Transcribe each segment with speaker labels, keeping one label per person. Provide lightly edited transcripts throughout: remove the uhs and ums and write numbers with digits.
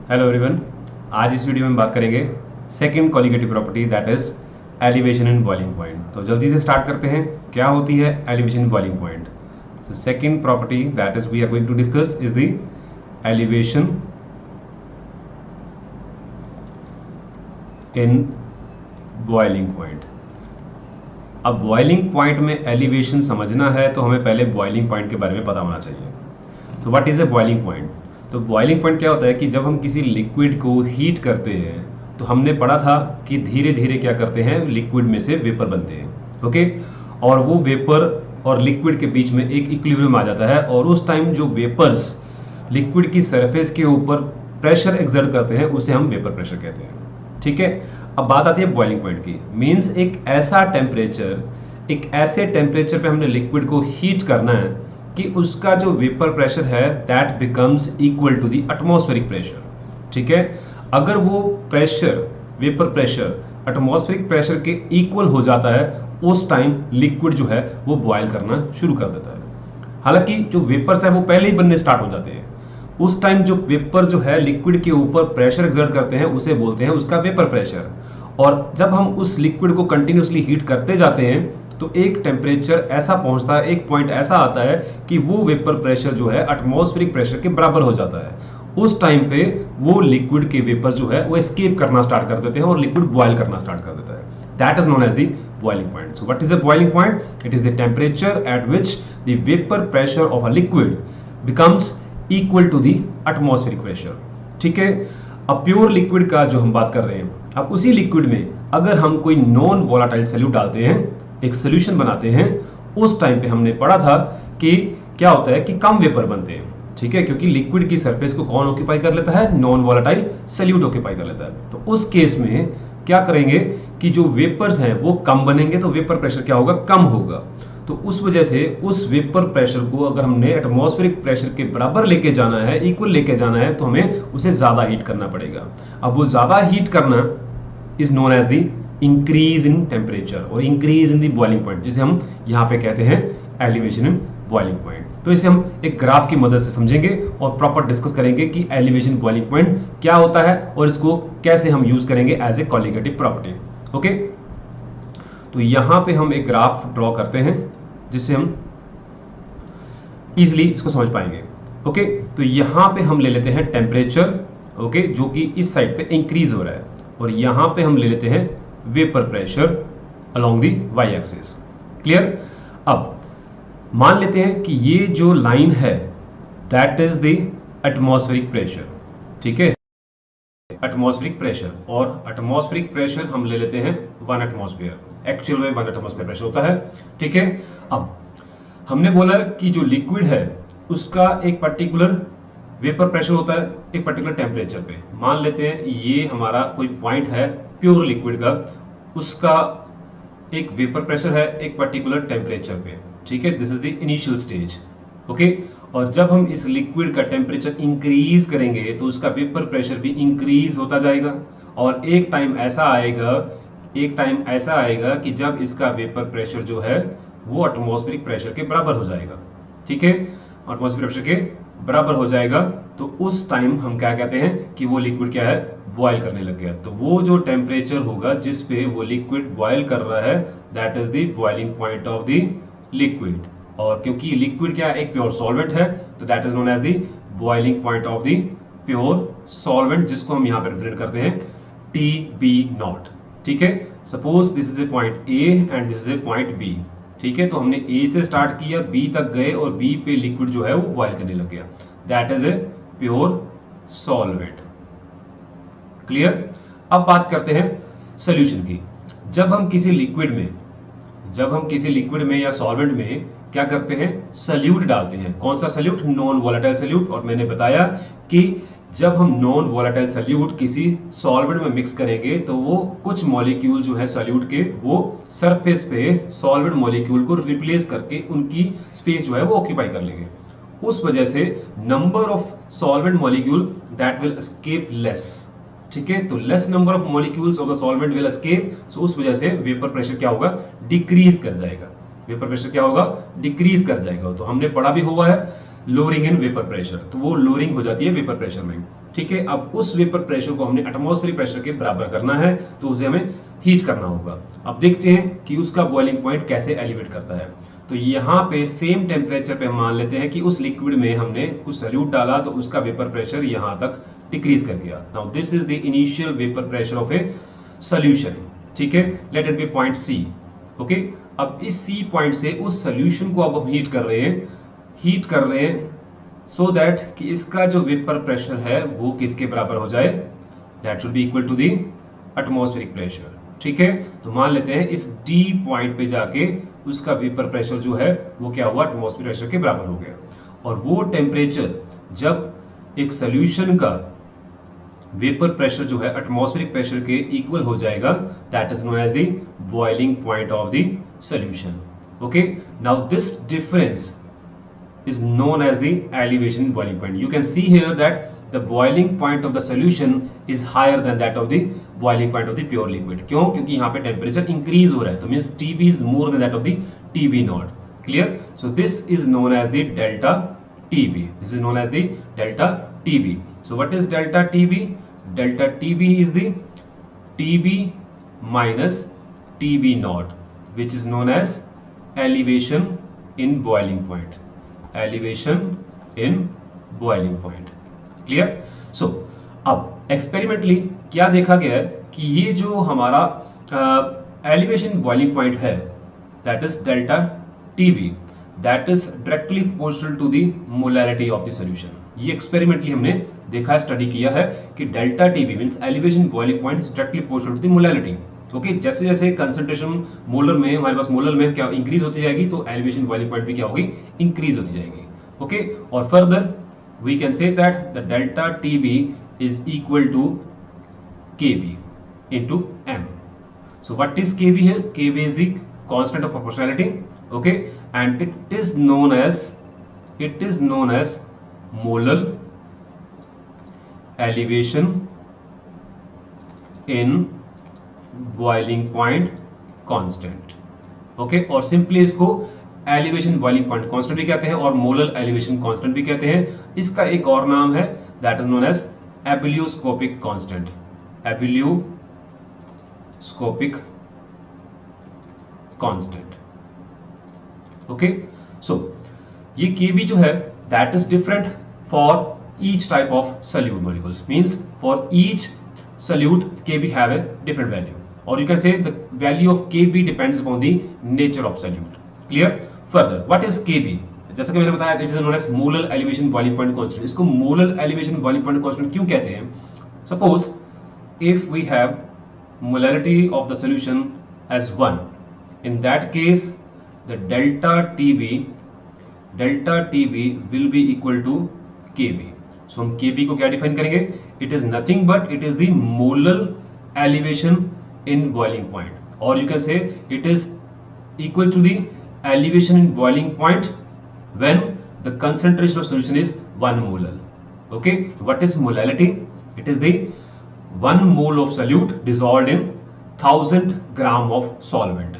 Speaker 1: Hello everyone. आज इस video में बात करेंगे second colligative property that is elevation in boiling point. तो जल्दी से स्टार्ट करते हैं, क्या होती है elevation in boiling point. So second property that is we are going to discuss is the elevation in boiling point. अब बॉइलिंग पॉइंट में एलिवेशन समझना है तो हमें पहले बॉइलिंग पॉइंट के बारे में पता होना चाहिए। तो what is a boiling point? तो बॉइलिंग पॉइंट क्या होता है कि जब हम किसी लिक्विड को हीट करते हैं तो हमने पढ़ा था कि धीरे धीरे क्या करते हैं, लिक्विड में से वेपर बनते हैं। ओके, और वो वेपर और लिक्विड के बीच में एक इक्विलिब्रियम आ जाता है और उस टाइम जो वेपर्स लिक्विड की सरफेस के ऊपर प्रेशर एक्सर्ट करते हैं उसे हम वेपर प्रेशर कहते हैं। ठीक है, अब बात आती है बॉइलिंग पॉइंट की। मींस एक ऐसा टेम्परेचर, एक ऐसे टेम्परेचर पे हमने लिक्विड को हीट करना है कि उसका जो वेपर प्रेशर है that becomes equal to the atmospheric pressure. ठीक है, अगर वो pressure, vapour pressure atmospheric pressure के इक्वल हो जाता है उस टाइम लिक्विड जो है वो बॉयल करना शुरू कर देता है। हालांकि जो वेपर्स है वो पहले ही बनने स्टार्ट हो जाते हैं। उस टाइम जो वेपर जो है लिक्विड के ऊपर प्रेशर एक्सर्ट करते हैं उसे बोलते हैं उसका वेपर प्रेशर। और जब हम उस लिक्विड को कंटिन्यूसली हीट करते जाते हैं तो एक टेम्परेचर ऐसा पहुंचता है, एक पॉइंट ऐसा आता है कि वो वेपर प्रेशर जो है एटमॉस्फेरिक प्रेशर के बराबर हो जाता है। उस टाइम पे वो लिक्विड के वेपर जो है वो एस्केप करना स्टार्ट कर देते हैं और लिक्विड बॉयल करना स्टार्ट कर देता है। That is known as the boiling point. So what is the boiling point? It is the temperature at which the vapour pressure of a liquid becomes equal to the atmospheric pressure. ठीक है, अब pure liquid का जो हम बात कर रहे हैं, अब उसी लिक्विड में अगर हम कोई नॉन वोलाटाइल सॉल्यूट डालते हैं, एक सोल्यूशन बनाते हैं, उस टाइम पे हमने पढ़ा था कि क्या होता है कि कम वेपर बनते हैं। ठीक है, क्योंकि लिक्विड की सरफेस को कौन ऑक्यूपाई कर लेता है? नॉन वोलाटाइल सॉल्यूट ऑक्यूपाई कर लेता है। तो उस केस में क्या करेंगे कि जो वेपर्स हैं वो कम बनेंगे तो वेपर प्रेशर क्या होगा? कम होगा। तो उस वजह से उस वेपर प्रेशर को अगर हमने एटमॉस्फेरिक प्रेशर के बराबर लेके जाना है, इक्वल लेके जाना है, तो हमें उसे ज्यादा हीट करना पड़ेगा। अब वो ज्यादा हीट करना is known as the increase in temperature और increase in the boiling point, जिसे हम यहाँ पे कहते हैं एलिवेशन इन बॉइलिंग पॉइंट। तो इसे हम एक ग्राफ की मदद से समझेंगे और प्रॉपर डिस्कस करेंगे कि एलिवेशन बॉइलिंग पॉइंट क्या होता है और इसको कैसे हम यूज करेंगे as a colligative property. Okay, तो यहां पे हम एक ग्राफ ड्रॉ करते हैं जिससे हम इजिली इसको समझ पाएंगे। ओके, तो यहां पे हम ले लेते हैं टेम्परेचर, ओके, जो कि इस साइड पे इंक्रीज हो रहा है, और यहां पे हम ले लेते हैं vapour pressure along the Y axis. Clear? अब मान लेते हैं कि ये जो लाइन है that is the atmospheric pressure. ठीक है, एटमॉस्फेरिक प्रेशर, और एटमॉस्फेरिक प्रेशर हम ले लेते हैं 1 एटमॉस्फेयर। एक्चुअल में 1 एटमॉस्फेयर प्रेशर होता है। ठीक है, अब हमने बोला कि जो लिक्विड है उसका एक पर्टिकुलर वेपर प्रेशर होता है एक पर्टिकुलर टेम्परेचर पे। मान लेते हैं ये हमारा कोई पॉइंट है प्योर लिक्विड का, उसका एक वेपर प्रेशर है एक पर्टिकुलर टेम्परेचर पे। ठीक है, this is the initial stage. Okay, और जब हम इस लिक्विड का टेम्परेचर इंक्रीज करेंगे तो उसका वेपर प्रेशर भी इंक्रीज होता जाएगा, और एक टाइम ऐसा आएगा कि जब इसका वेपर प्रेशर जो है वो एटमॉस्फेरिक प्रेशर के बराबर हो जाएगा। ठीक है, एटमॉस्फेरिक प्रेशर के बराबर हो जाएगा तो उस टाइम हम क्या कहते हैं कि वो लिक्विड क्या है? बॉयल करने लग गया। तो वो जो टेम्परेचर होगा जिस पे वो लिक्विड बॉयल कर रहा है that is the boiling point of the liquid. और क्योंकि लिक्विड क्या एक प्योर सॉल्वेंट है तो that is known as the boiling point of the pure solvent, जिसको हम यहां पर रिप्रेजेंट करते हैं TB0। ठीक है, suppose this is a point A and this is a point B। ठीक है, तो हमने A से स्टार्ट किया, B तक गए और B पे लिक्विड जो है वो बॉयल करने लग गया। That is a pure solvent. Clear? अब बात करते हैं सॉल्यूशन की। जब हम किसी लिक्विड में या सॉल्वेंट में क्या करते हैं? सॉल्यूट डालते हैं। कौन सा सॉल्यूट? Non volatile solute. और मैंने बताया कि जब हम नॉन वोलेटाइल सॉल्यूट किसी सॉल्वेंट में मिक्स करेंगे तो वो कुछ मॉलिक्यूल जो है सॉल्यूट के वो सरफेस पे सॉल्वेंट मॉलिक्यूल को रिप्लेस करके उनकी स्पेस जो है वो ऑक्यूपाई कर लेंगे। उस वजह से number of solvent molecule that will escape less. ठीक है, तो less number of molecules of the solvent will escape, so उस वजह से वेपर प्रेशर क्या होगा? डिक्रीज कर जाएगा। वेपर प्रेशर क्या होगा? डिक्रीज कर जाएगा। तो हमने पढ़ा भी हुआ है लोअरिंग इन वेपर प्रेशर, तो वो लोअरिंग हो जाती है वेपर प्रेशर में। ठीक है, अब उस वेपर प्रेशर को हमने एटमॉस्फेरिक प्रेशर के बराबर करना है, तो उसे हमें हीट करना होगा। अब देखते हैं कि उसका बॉइलिंग पॉइंट कैसे एलिवेट करता है। तो यहाँ पे सेम टेम्परेचर पे हम मान लेते हैं कि उस लिक्विड में हमने कुछ सॉल्यूट डाला, तो उसका वेपर प्रेशर यहाँ तक डिक्रीज कर गया। Now this is the initial vapour pressure of a solution. ठीक है, let it be point C. Okay, अब इस सी पॉइंट से उस सॉल्यूशन को अब हम हीट कर रहे हैं सो दैट कि इसका जो वेपर प्रेशर है वो किसके बराबर हो जाए, that should be equal to the atmospheric pressure. ठीक है, तो मान लेते हैं इस डी पॉइंट पे जाके उसका वेपर प्रेशर जो है वो क्या हुआ, एटमॉस्फेरिक प्रेशर के बराबर हो गया। और वो टेम्परेचर जब एक सॉल्यूशन का वेपर प्रेशर जो है एटमॉस्फेरिक प्रेशर के इक्वल हो जाएगा, that is known as the boiling point of the solution. Okay, now this difference is known as the elevation boiling point. You can see here that the boiling point of the solution is higher than that of the boiling point of the pure liquid. क्यों? क्योंकि यहाँ पे temperature increase हो रहा है, तो means TB is more than that of the TB naught. Clear? So this is known as the delta TB. This is known as the delta TB. So what is delta TB? Delta TB is the TB minus TB naught, which is known as elevation in boiling point. Elevation in boiling point. Clear? So अब experimentally क्या देखा गया है कि ये जो हमारा elevation boiling point है, that is delta TB, that is directly proportional to the molarity of the solution. ये एक्सपेरिमेंटली हमने देखा, स्टडी किया है कि delta TB means elevation boiling point is directly proportional to the molarity. Okay, जैसे जैसे concentration molar में हमारे पास मोलर में क्या इंक्रीज होती जाएगी, तो एलिवेशन बॉइलिंग पॉइंट भी क्या होगी, इंक्रीज होती जाएगी। ओके, और further we can say that the delta TB is equal to KB into M. So what is KB here? KB is the constant of proportionality. Okay, and it is known as molar elevation in boiling point constant. Okay, और simply इसको elevation boiling point constant भी कहते हैं और molar elevation constant भी कहते हैं। इसका एक और नाम है, that is known as ebullioscopic constant. Ebullioscopic constant. Okay, so ये केबी जो है that is different for each type of solute molecules, means for each solute Kb have a different value, or you can say the value of Kb depends upon the nature of solute. Clear? Further, what is Kb? जैसा कि मैंने बताया, it is known as molar elevation boiling point constant. इसको molar elevation boiling point constant क्यों कहते हैं? Suppose if we have molarity of the solution as 1, in that case the delta TB will be equal to Kb. सो हम Kb को क्या define करेंगे? It is nothing but it is the molar elevation in boiling point, और you can say it is equal to the elevation in boiling point when the concentration of solution is 1 molar. Okay, what is molarity? It is the 1 mole of solute dissolved in 1000 gram of solvent.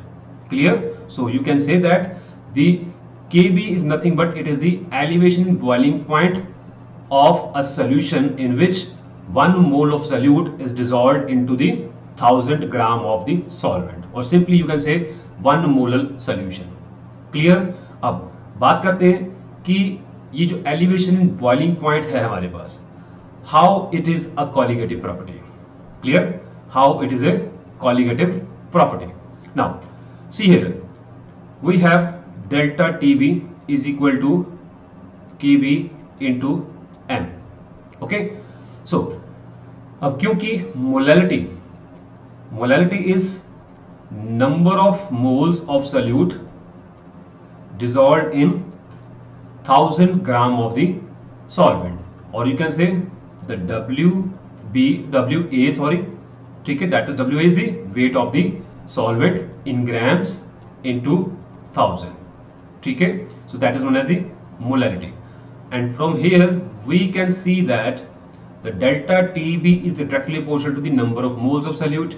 Speaker 1: Clear? So you can say that the Kb is nothing but it is the elevation in boiling point of a solution in which 1 mole of solute is dissolved into the 1000 gram of the solvent, or simply you can say 1 molar solution. Clear? अब बात करते हैं कि ये जो elevation in boiling point है हमारे पास, how it is a colligative property. Clear? How it is a colligative property. Now see here, we have delta TB is equal to Kb into M. Okay, so अब क्योंकि molarity is number of moles of solute dissolved in 1000 gram of the solvent, or you can say the WA, ठीक है, that is WA is the weight of the solvent in grams into 1000, ठीक है, so that is known as the molarity. And from here we can see that the delta TB is directly proportional to the number of moles of solute,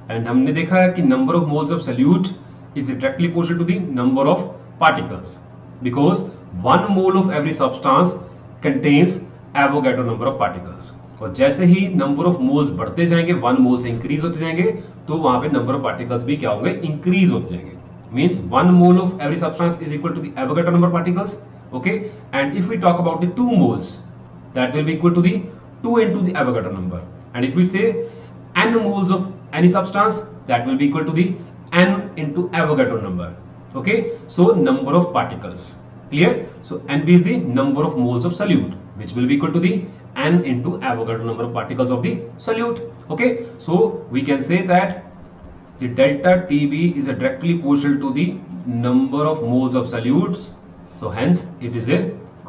Speaker 1: and हमने देखा है कि number of moles of solute is directly proportional to the number of particles, because 1 mole of every substance contains Avogadro number of particles. और जैसे ही number of moles बढ़ते जाएंगे, 1 मोल से increase होते जाएंगे, तो वहां पे नंबर ऑफ पार्टिकल्स भी क्या होंगे, इंक्रीज होते जाएंगे। Means 1 mole of every substance is equal to the Avogadro number particles. Okay, and if we talk about the 2 moles, that will be equal to the 2 into the Avogadro number. And if we say n moles of any substance, that will be equal to the n into Avogadro number. Okay, so number of particles. Clear? So Nb is the number of moles of solute, which will be equal to the n into Avogadro number of particles of the solute. Okay, so we can say that the delta Tb is directly proportional to the number of moles of solutes. So hence it is a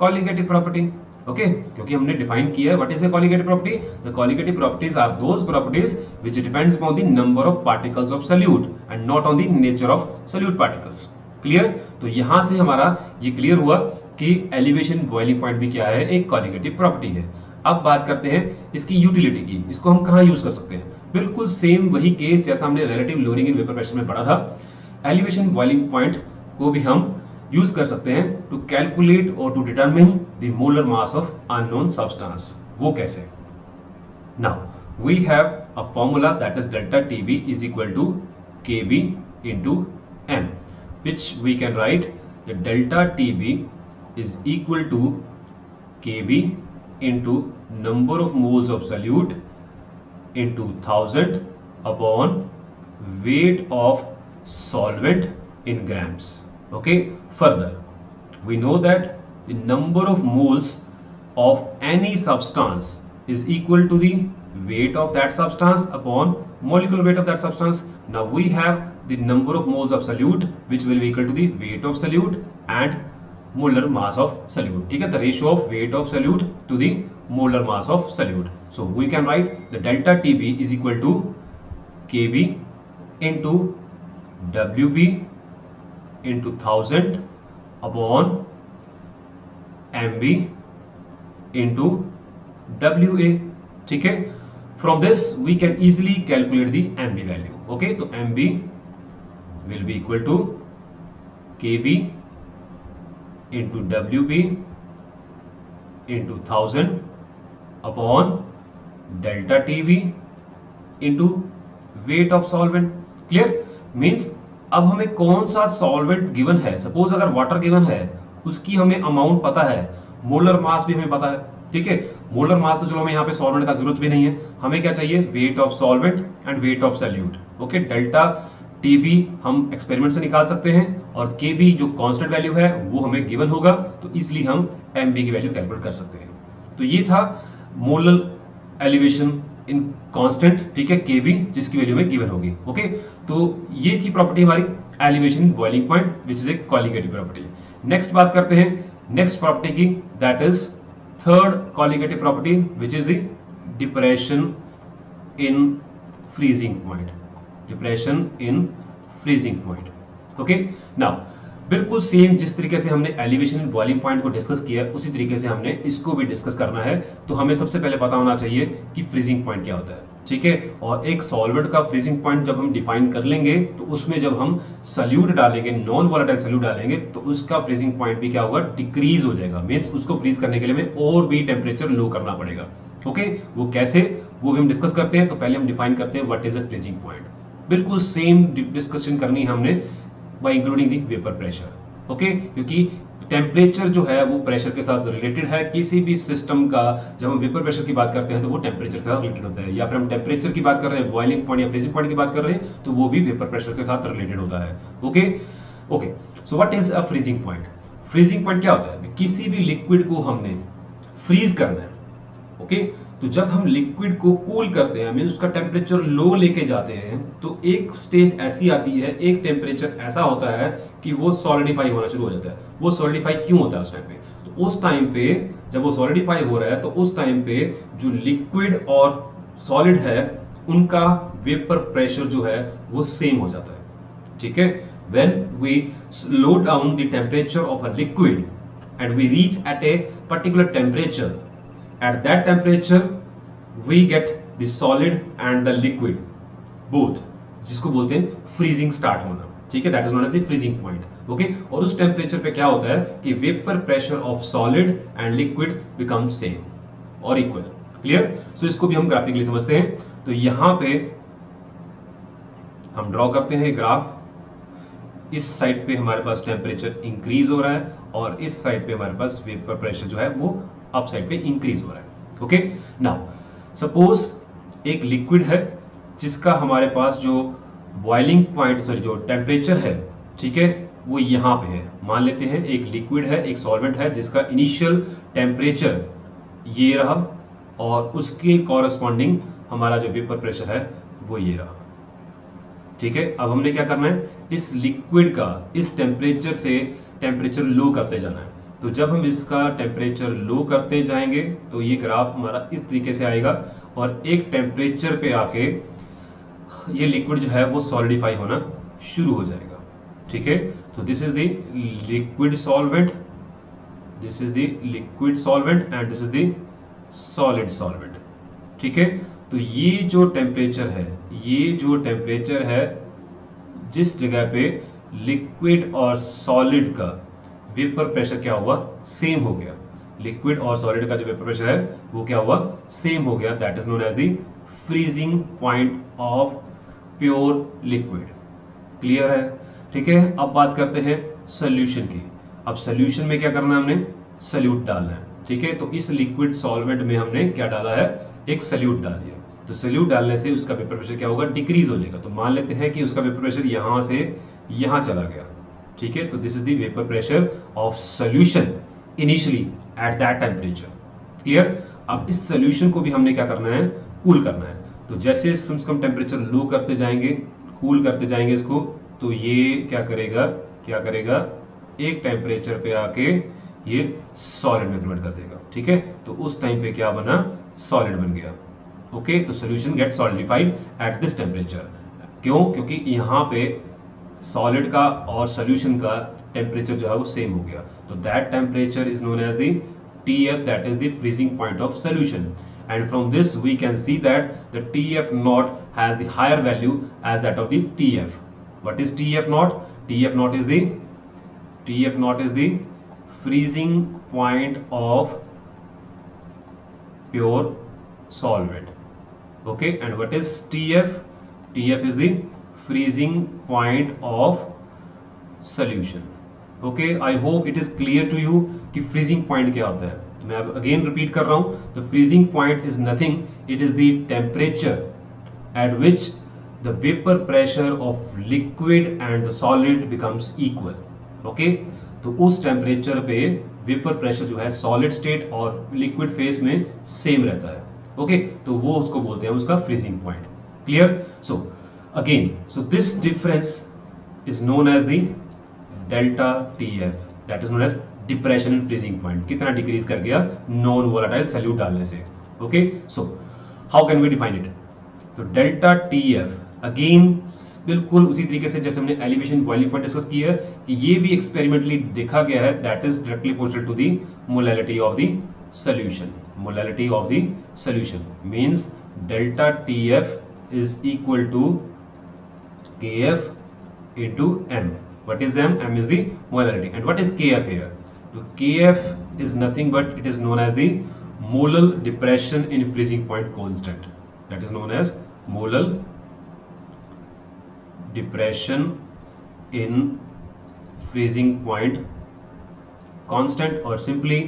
Speaker 1: colligative property. Okay, क्योंकि हमने define किया है what is the colligative property. The colligative properties are those properties which depends upon the number of particles of solute and not on the nature of solute particles. Clear? तो यहां से हमारा ये clear हुआ कि elevation boiling point भी क्या है, एक colligative property है। अब बात करते हैं इसकी यूटिलिटी की, इसको हम कहां यूज कर सकते हैं। बिल्कुल सेम वही केस जैसा हमने relative lowering in vapour pressure में पढ़ा था। एलिवेशन बॉइलिंग पॉइंट को भी हम यूज कर सकते हैं टू कैलकुलेट और to determine the molar mass of unknown substance. वो कैसे? Now we have a formula that is delta TB is equal to KB into M, which we can write the delta TB is equal to KB into number of moles of solute into 1000 upon weight of solvent in grams. Okay, further we know that the number of moles of any substance is equal to the weight of that substance upon molecular weight of that substance. Now we have the number of moles of solute which will be equal to the weight of solute and molar mass of solute. ठीक है, the ratio of weight of solute to the molar mass of solute. So we can write the delta TB is equal to KB into WB into 1000 upon MB into WA. ठीक है, from this we can easily calculate the MB value. Okay, तो MB will be equal to KB into WB into 1000 upon delta TB into weight of solvent. Clear? Means अब हमें कौन सा solvent given है, suppose अगर water given है, उसकी हमें अमाउंट पता है, मोलर मास भी हमें पता है। ठीक है, मोलर मास तो चलो हमें यहाँ पे सॉल्वेंट का जरूरत भी नहीं है, हमें क्या चाहिए, wait of solvent and wait of solute. Okay, delta TB हम एक्सपेरिमेंट से निकाल सकते हैं और केबी जो कांस्टेंट वैल्यू है वो हमें गिवन होगा, तो इसलिए हम एमबी की वैल्यू कैलकुलेट कर सकते हैं। तो ये था मोलर एलिवेशन इन कांस्टेंट, ठीक है, केबी जिसकी वैल्यू में गिवन होगी। ओके, तो ये थी प्रॉपर्टी हमारी elevation boiling point which is a colligative property. Next बात करते हैं नेक्स्ट प्रॉपर्टी की, that is third colligative property which is the depression in freezing point. Depression in freezing point. Okay, now बिल्कुल same जिस तरीके से हमने एलिवेशन बॉइलिंग पॉइंट को डिस्कस किया है उसी तरीके से हमने इसको भी डिस्कस करना है। तो हमें सबसे पहले पता होना चाहिए कि फ्रीजिंग पॉइंट क्या होता है। ठीक है, और एक सॉल्वेंट का फ्रीजिंग पॉइंट जब हम डिफाइन कर लेंगे तो उसमें जब हम सॉल्यूट डालेंगे, नॉन वोलेटाइल सॉल्यूट डालेंगे, तो उसका फ्रीजिंग पॉइंट भी क्या होगा, डिक्रीज हो जाएगा। मींस उसको फ्रीज करने के लिए हमें और भी टेम्परेचर लो करना पड़ेगा। ओके, वो कैसे, वो भी हम डिस्कस करते हैं। तो पहले हम डिफाइन करते हैं what is a freezing point. बिल्कुल सेम डिस्कशन करनी है हमने bye including the vapour pressure. Okay, क्योंकि टेम्परेचर जो है वो प्रेशर के साथ रिलेटेड है। किसी भी सिस्टम का जब हम वेपर प्रेशर की बात करते हैं तो वो टेम्परेचर के साथ रिलेटेड होता है, या फिर हम टेम्परेचर की बात कर रहे हैं, बॉइलिंग पॉइंट या फ्रीजिंग पॉइंट की बात कर रहे हैं, तो वो भी वेपर प्रेशर के साथ रिलेटेड होता है। Okay okay, so what is a freezing point? Freezing point क्या होता है? किसी भी लिक्विड को हमने फ्रीज करना है। ओके, तो जब हम लिक्विड को कूल करते हैं, मींस उसका टेम्परेचर लो लेके जाते हैं, तो एक स्टेज ऐसी आती है, एक टेम्परेचर ऐसा होता है कि वो सॉलिडिफाई होना शुरू हो जाता है। वो सॉलिडिफाई क्यों होता है उस टाइम पे? तो उस टाइम पे जब वो सॉलिडिफाई हो रहा है तो उस टाइम पे जो लिक्विड और सॉलिड है उनका वेपर प्रेशर जो है वो सेम हो जाता है। ठीक है, when we slow down the temperature of a liquid and we reach at a particular temperature, at that temperature we get the solid and the liquid both, जिसको बोलते हैं फ्रीजिंग स्टार्ट होना। ठीक है, that is known as the freezing point. Okay और उस temperature पे क्या होता है कि vapour pressure of solid and liquid become same और इक्वल। क्लियर? सो इसको भी हम ग्राफिकली समझते हैं। तो यहां पे हम ड्रॉ करते हैं ग्राफ। इस साइड पे हमारे पास टेम्परेचर इंक्रीज हो रहा है और इस साइड पे हमारे पास वेपर प्रेशर जो है वो अप साइड पे इंक्रीज हो रहा है। ओके नाउ सपोज एक लिक्विड है जिसका हमारे पास जो बॉइलिंग पॉइंट सॉरी जो टेम्परेचर है, ठीक है, वो यहां पे है। मान लेते हैं एक लिक्विड है, एक सॉल्वेंट है जिसका इनिशियल टेम्परेचर ये रहा और उसके कॉरस्पॉन्डिंग हमारा जो वेपर प्रेशर है वो ये रहा। ठीक है, अब हमने क्या करना है, इस लिक्विड का इस टेम्परेचर से टेम्परेचर लो करते जाना है। तो जब हम इसका टेम्परेचर लो करते जाएंगे तो ये ग्राफ हमारा इस तरीके से आएगा और एक टेम्परेचर पे आके ये लिक्विड जो है वो सॉलिडिफाई होना शुरू हो जाएगा। ठीक है, तो this is the liquid solvent, this is the liquid solvent and this is the solid solvent. ठीक है, तो ये जो टेम्परेचर है, ये जो टेम्परेचर है जिस जगह पे लिक्विड और सॉलिड का वेपर प्रेशर क्या हुआ, सेम हो गया। लिक्विड और सॉलिड का जो वेपर प्रेशर है वो क्या हुआ, सेम हो गया। That is known as the freezing point of pure liquid. Clear है? ठीक है, अब बात करते हैं सोल्यूशन की। अब सोल्यूशन में क्या करना है, हमने सल्यूट डालना है। ठीक है, तो इस लिक्विड सॉल्वेंट में हमने क्या डाला है, एक सल्यूट डाल दिया। तो सल्यूट डालने से उसका वेपर प्रेशर क्या होगा, डिक्रीज हो जाएगा। तो मान लेते हैं कि उसका वेपर प्रेशर यहां से यहां चला गया। ठीक है, तो this is the vapour pressure of solution initially at that temperature. Clear? अब इस सॉल्यूशन को भी हमने क्या करना है, कूल करना है। तो जैसे हम टेम्परेचर लो करते जाएंगे, कूल करते जाएंगे इसको, तो ये क्या करेगा, एक टेम्परेचर पे आके ये सॉलिड में कन्वर्ट कर देगा। ठीक है, तो उस टाइम पे क्या बना, सॉलिड बन गया। ओके, तो solution get solidified at this temperature. क्यों? क्योंकि यहाँ पे सॉलिड का और सॉल्यूशन का टेम्परेचर जो है वो सेम हो गया। तो that temperature is known as the TF, that is the freezing point of solution. And from this we can see that the TF naught has the higher value as that of the TF. What is TF naught? TF naught is the freezing point of pure solvent. Okay, and what is TF? TF is the freezing point of solution. Okay, I hope it is clear to you कि freezing point क्या होता है। तो मैं अब again repeat कर रहा हूं, the freezing point is nothing, it is the temperature at which the vapor pressure of liquid and the solid becomes equal. Okay, तो उस टेम्परेचर पे वेपर प्रेशर जो है सॉलिड स्टेट और लिक्विड फेस में सेम रहता है। ओके, तो वो उसको बोलते हैं उसका freezing point. Clear? So again, so this difference is known as the delta TF, that is known as depression in freezing point. कितना डिक्रीज कर गया नॉन वोलेटाइल सॉल्यूट डालने से। Okay, so how can we define it? तो delta TF again बिल्कुल उसी तरीके से जैसे हमने एलिवेशन बॉइलिंग पॉइंट डिस्कस किया है कि ये भी एक्सपेरिमेंटली देखा गया है, that is directly proportional to the molality of the solution. Molality of the solution means delta TF is equal to KF into M. What is M? M is the molarity. And what is KF here? So KF is nothing but it is known as the molal depression in freezing point constant. That is known as molal depression in freezing point constant, or simply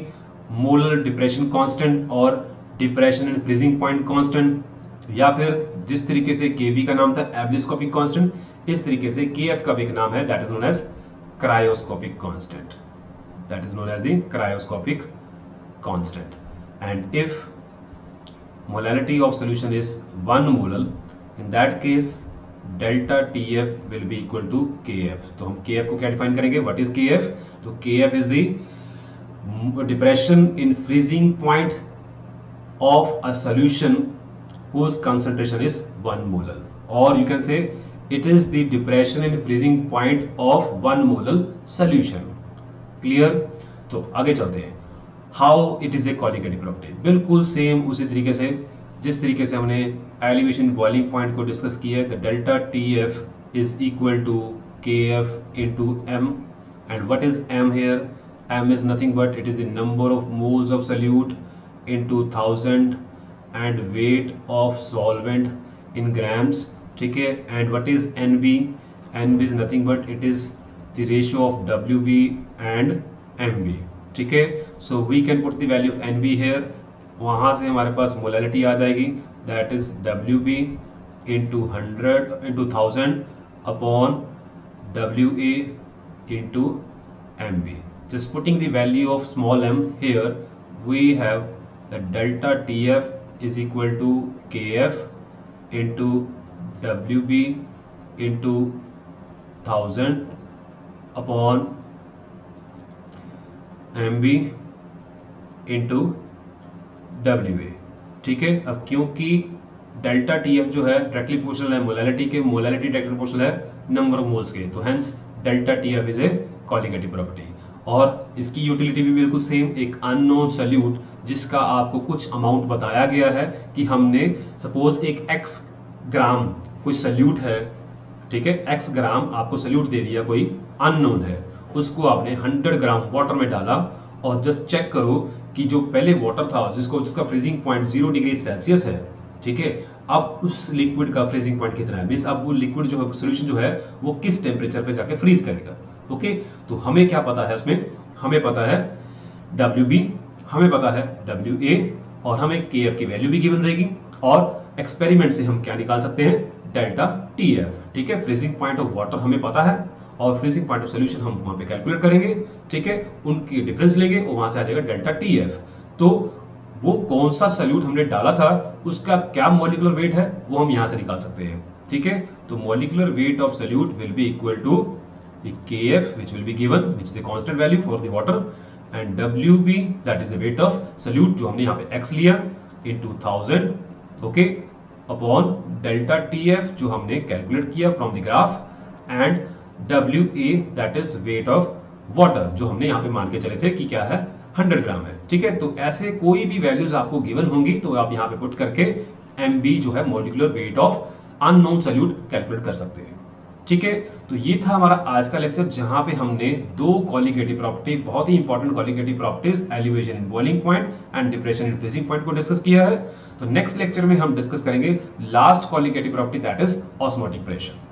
Speaker 1: molar depression constant और depression in freezing point constant, या फिर जिस तरीके से Kb का नाम था एब्लिस्कोपिक constant, इस तरीके से KF का भी एक नाम है, that is known as cryoscopic constant. That is known as the cryoscopic constant. And if molality of solution is 1 molal, in that case delta TF will be equal to KF। तो हम KF को क्या define करेंगे? What is KF? तो KF is the depression in freezing point of a solution whose concentration is 1 molar, or you can say it is the depression in freezing point of 1 molar solution. Clear? तो आगे चलते हैं। How it is a qualitative property? बिल्कुल same उसी तरीके से जिस तरीके से हमने एलिवेशन बॉइलिंग पॉइंट को डिस्कस किया है, the delta TF is equal to KF into M, and what is m here? M is nothing but it is the number of moles of solute into 1000 and weight of solvent in grams, ठीक है. And what is NB? NB is nothing but it is the ratio of WB and MB, ठीक है. So we can put the value of NB here. वहाँ से हमारे पास molality आ जाएगी, that is WB into 100 into 1000 upon WA into MB. Just putting the value of small m here, we have the delta TF is equal to KF into WB into 1000 upon MB into WA, ठीक है. अब क्योंकि delta TF जो है directly proportional है molality के, molality directly proportional है number of moles के, तो hence delta TF is a colligative property. और इसकी यूटिलिटी भी बिल्कुल सेम, एक अननोन सॉल्यूट जिसका आपको कुछ अमाउंट बताया गया है कि हमने सपोज एक x ग्राम कोई सॉल्यूट है, ठीक है, x ग्राम आपको सॉल्यूट दे दिया, कोई अननोन है, उसको आपने 100 ग्राम वाटर में डाला और जस्ट चेक करो कि जो पहले वाटर था जिसका फ्रीजिंग पॉइंट 0 डिग्री सेल्सियस है, ठीक है, अब उस लिक्विड का फ्रीजिंग पॉइंट कितना है, मींस अब वो लिक्विड जो है सोल्यूशन जो है वो किस टेम्परेचर पे जाके फ्रीज करेगा. ओके, तो हमें क्या पता है उसमें, हमें पता है WB, हमें पता है WA और हमें KF की वैल्यू भी गिवन रहेगी और एक्सपेरिमेंट से हम क्या निकाल सकते हैं, डेल्टा TF, ठीक है. फ्रीजिंग पॉइंट ऑफ वाटर हमें पता है और फ्रीजिंग पॉइंट ऑफ सॉल्यूशन हम वहां पे कैलकुलेट करेंगे, ठीक है, उनकी डिफरेंस लेंगे और वहां से आ जाएगा डेल्टा TF. तो वो कौन सा सॉल्यूट हमने डाला था उसका क्या मॉलिक्यूलर वेट है वो हम यहां से निकाल सकते हैं, ठीक है. तो molecular weight of solute will be equal to the KF which will be given, which is a constant value for the water, and WB that is the weight of solute जो हमने यहाँ पे x लिया into 1000, okay, upon delta TF जो हमने calculate किया from the graph, and WA that is weight of water जो हमने यहाँ पे मान के चले थे कि क्या है 100 ग्राम है, ठीक है. तो ऐसे कोई भी वैल्यूज आपको गिवन होंगी तो आप यहाँ पे पुट करके MB जो है molecular weight of unknown solute calculate कर सकते हैं, ठीक है. तो ये था हमारा आज का लेक्चर जहां पे हमने दो कॉलिगेटिव प्रॉपर्टी, बहुत ही important colligative properties, elevation in boiling point and depression in freezing point को डिस्कस किया है. तो नेक्स्ट लेक्चर में हम डिस्कस करेंगे last colligative property that is osmotic pressure.